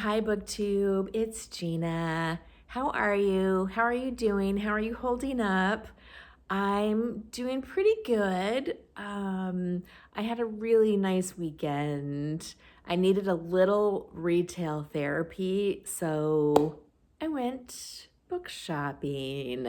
Hi, BookTube. It's Gina. How are you? How are you doing? How are you holding up? I'm doing pretty good. I had a really nice weekend. I needed a little retail therapy, so I went book shopping.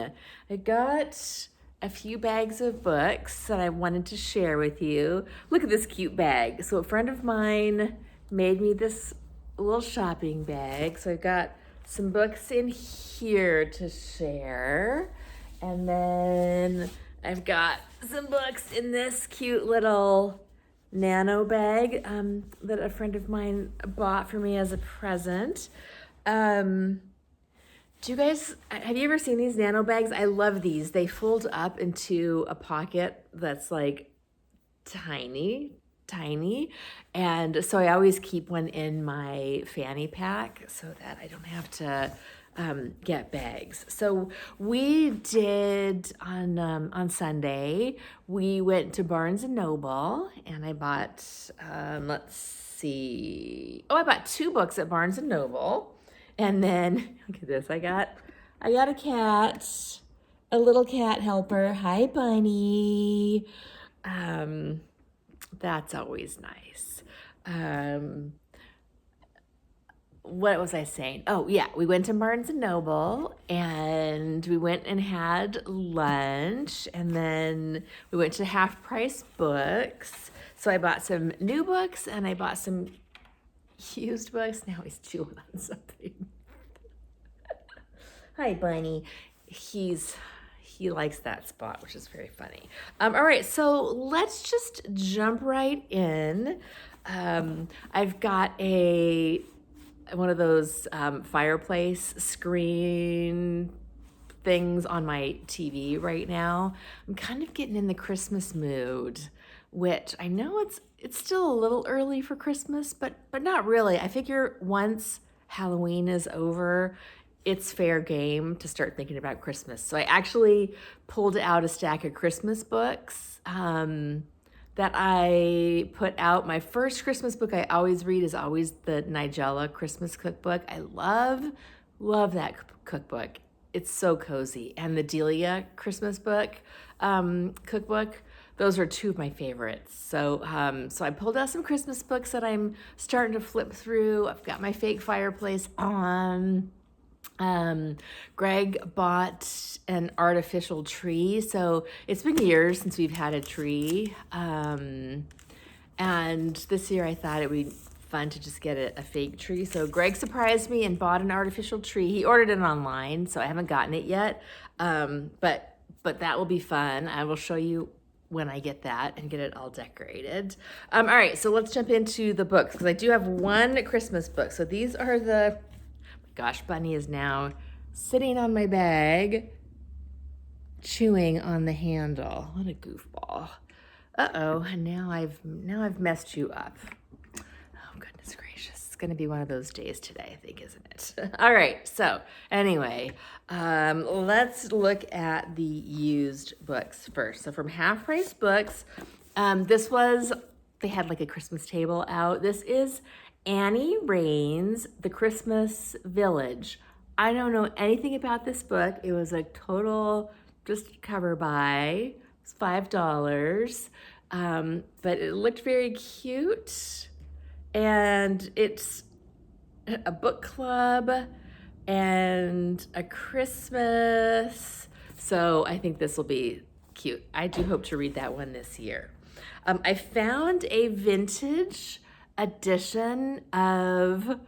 I got a few bags of books that I wanted to share with you. Look at this cute bag. So a friend of mine made me this little shopping bag. So I've got some books in here to share. And then I've got some books in this cute little Nano bag that a friend of mine bought for me as a present. Do you guys, have you ever seen these Nano bags? I love these. They fold up into a pocket that's like tiny, tiny. And so I always keep one in my fanny pack so that I don't have to get bags. So we did on Sunday, we went to Barnes and Noble and I bought, let's see. Oh, I bought 2 books at Barnes and Noble. And then look at this. I got a cat, a little cat helper. Hi, Bunny. That's always nice. What was I saying? Oh, yeah, we went to Barnes and Noble and we went and had lunch and then we went to Half Price Books. So I bought some new books and I bought some used books. Now he's chewing on something. Hi, Bunny. He likes that spot, which is very funny. All right, so let's just jump right in. I've got one of those Fireplace screen things on my TV right now. I'm kind of getting in the Christmas mood, which I know it's still a little early for Christmas, but not really. I figure once Halloween is over, it's fair game to start thinking about Christmas. So I actually pulled out a stack of Christmas books that I put out. My first Christmas book I always read is always the Nigella Christmas cookbook. I love that cookbook. It's so cozy. And the Delia Christmas book cookbook, those are 2 of my favorites. So I pulled out some Christmas books that I'm starting to flip through. I've got my fake fireplace on. Greg bought an artificial tree. So it's been years since we've had a tree. And this year I thought it would be fun to just get a fake tree. So Greg surprised me and bought an artificial tree. He ordered it online, so I haven't gotten it yet. But that will be fun. I will show you when I get that and get it all decorated. All right, so let's jump into the books because I do have one Christmas book. So these are gosh, Bunny is now sitting on my bag, chewing on the handle. What a goofball. Uh-oh, and now I've messed you up. Oh, goodness gracious. It's gonna be one of those days today, I think, isn't it? All right, so anyway, let's look at the used books first. So from Half Price Books, they had like a Christmas table out. This is Annie Raines, The Christmas Village. I don't know anything about this book. It was a total just cover buy. It was $5. But it looked very cute. And it's a book club and a Christmas. So I think this will be cute. I do hope to read that one this year. I found a vintage edition of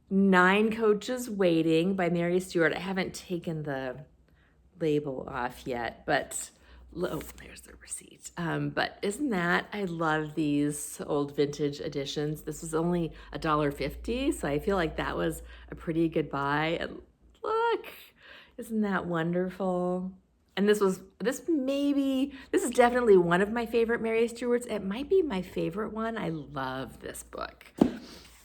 9 Coaches Waiting by Mary Stewart. I haven't taken the label off yet, but there's the receipt. But isn't that, I love these old vintage editions. This was only $1.50, so I feel like that was a pretty good buy. And look, isn't that wonderful? And this is definitely one of my favorite Mary Stewart's. It might be my favorite one. I love this book.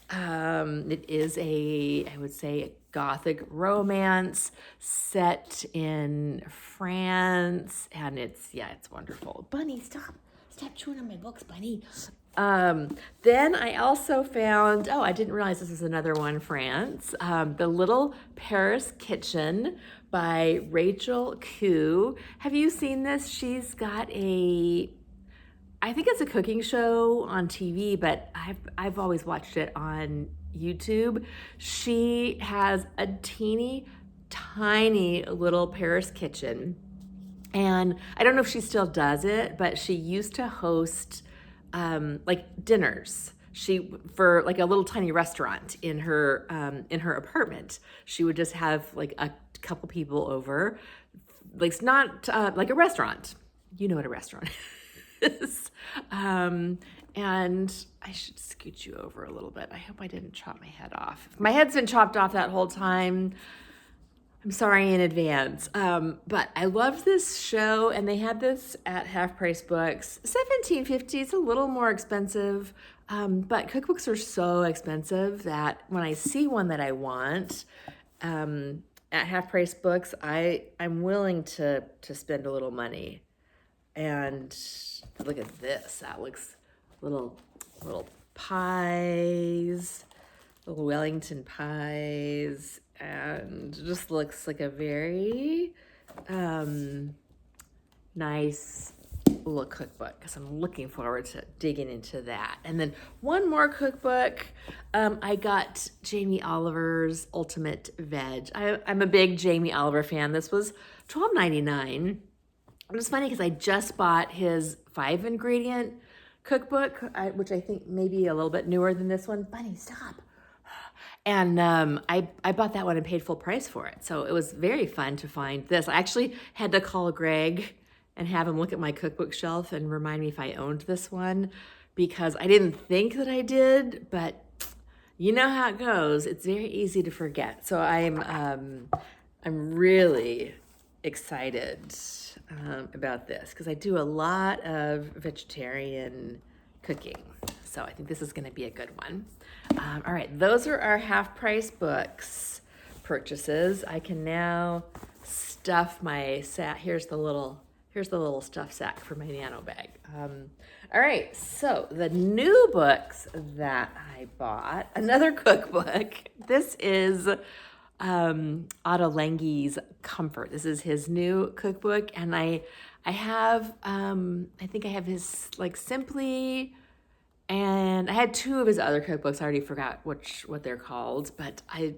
It is I would say, a Gothic romance set in France, and it's wonderful. Bunny, stop chewing on my books, Bunny. Then I also found, oh, I didn't realize this was another one, France. The Little Paris Kitchen by Rachel Khoo. Have you seen this? She's got I think it's a cooking show on TV, but I've always watched it on YouTube. She has a teeny tiny little Paris kitchen. And I don't know if she still does it, but she used to host like dinners. For like a little tiny restaurant in her apartment. She would just have like a couple people over. Like it's not like a restaurant. You know what a restaurant is. And I should scoot you over a little bit. I hope I didn't chop my head off. If my head's been chopped off that whole time, I'm sorry in advance. But I love this show, and they had this at Half Price Books. $17.50. It's a little more expensive, but cookbooks are so expensive that when I see one that I want at Half Price Books, I'm willing to spend a little money. And look at this. That looks little pies, little Wellington pies. And just looks like a very nice little cookbook, because I'm looking forward to digging into that. And then one more cookbook. I got Jamie Oliver's Ultimate Veg. I'm a big Jamie Oliver fan. This was $12.99. It was funny because I just bought his 5-ingredient cookbook, which I think may be a little bit newer than this one. Bunny, stop. And I bought that one and paid full price for it. So it was very fun to find this. I actually had to call Greg and have him look at my cookbook shelf and remind me if I owned this one, because I didn't think that I did, but you know how it goes. It's very easy to forget. So I'm really excited about this, because I do a lot of vegetarian cooking. So I think this is going to be a good one. All right, those are our Half Price Books purchases. I can now stuff my sack. Here's the little stuff sack for my Nano bag. All right, so the new books that I bought, another cookbook. This is Ottolenghi's Comfort. This is his new cookbook, and I have I think I have his like Simply. And I had 2 of his other cookbooks. I already forgot what they're called, but I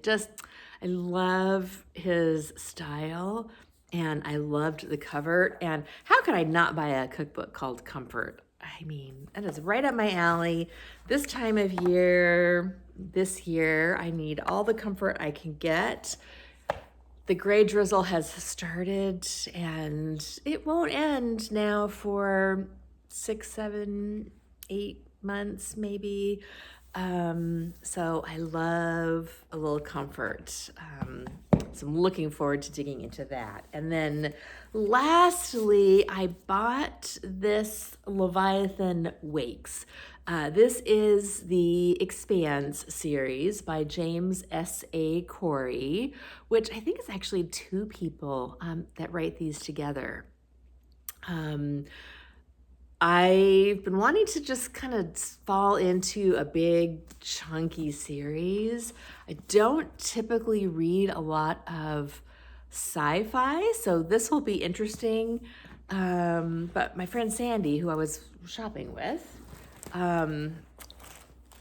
love his style, and I loved the cover. And how could I not buy a cookbook called Comfort? I mean, that is right up my alley. This time of year, this year, I need all the comfort I can get. The gray drizzle has started, and it won't end now for 6, 7, 8 months maybe. So I love a little comfort. So I'm looking forward to digging into that. And then lastly, I bought this Leviathan Wakes. This is the Expanse series by James S.A. Corey, which I think is actually 2 people that write these together. I've been wanting to just kind of fall into a big chunky series. I don't typically read a lot of sci-fi, so this will be interesting. But my friend Sandy, who I was shopping with,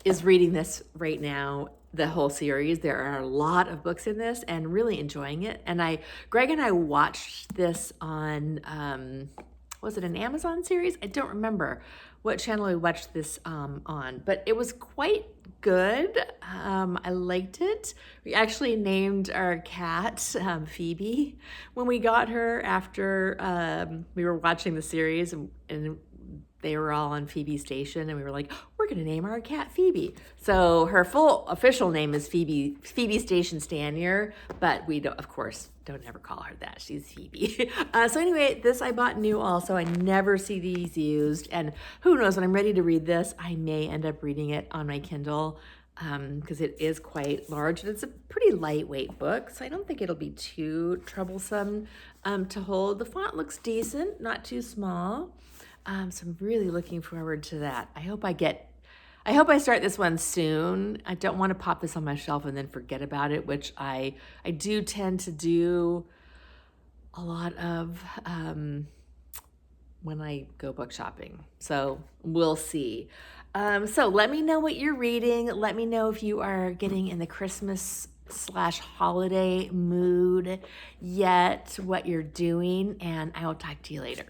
is reading this right now, the whole series. There are a lot of books in this, and really enjoying it. And Greg and I watched this on was it an Amazon series? I don't remember what channel we watched this on, but it was quite good. I liked it. We actually named our cat Phoebe when we got her after we were watching the series, and they were all on Phoebe Station, and we were like, we're going to name our cat Phoebe. So her full official name is Phoebe Station Stanier, but we don't, of course, don't ever call her that. She's Phoebe. So anyway, this I bought new also. I never see these used, and who knows, when I'm ready to read this, I may end up reading it on my Kindle, because it is quite large, and it's a pretty lightweight book, so I don't think it'll be too troublesome to hold. The font looks decent, not too small. So I'm really looking forward to that. I hope I get I hope I start this one soon. I don't want to pop this on my shelf and then forget about it, which I do tend to do a lot of when I go book shopping. So we'll see. So let me know what you're reading. Let me know if you are getting in the Christmas/holiday mood yet, what you're doing, and I will talk to you later.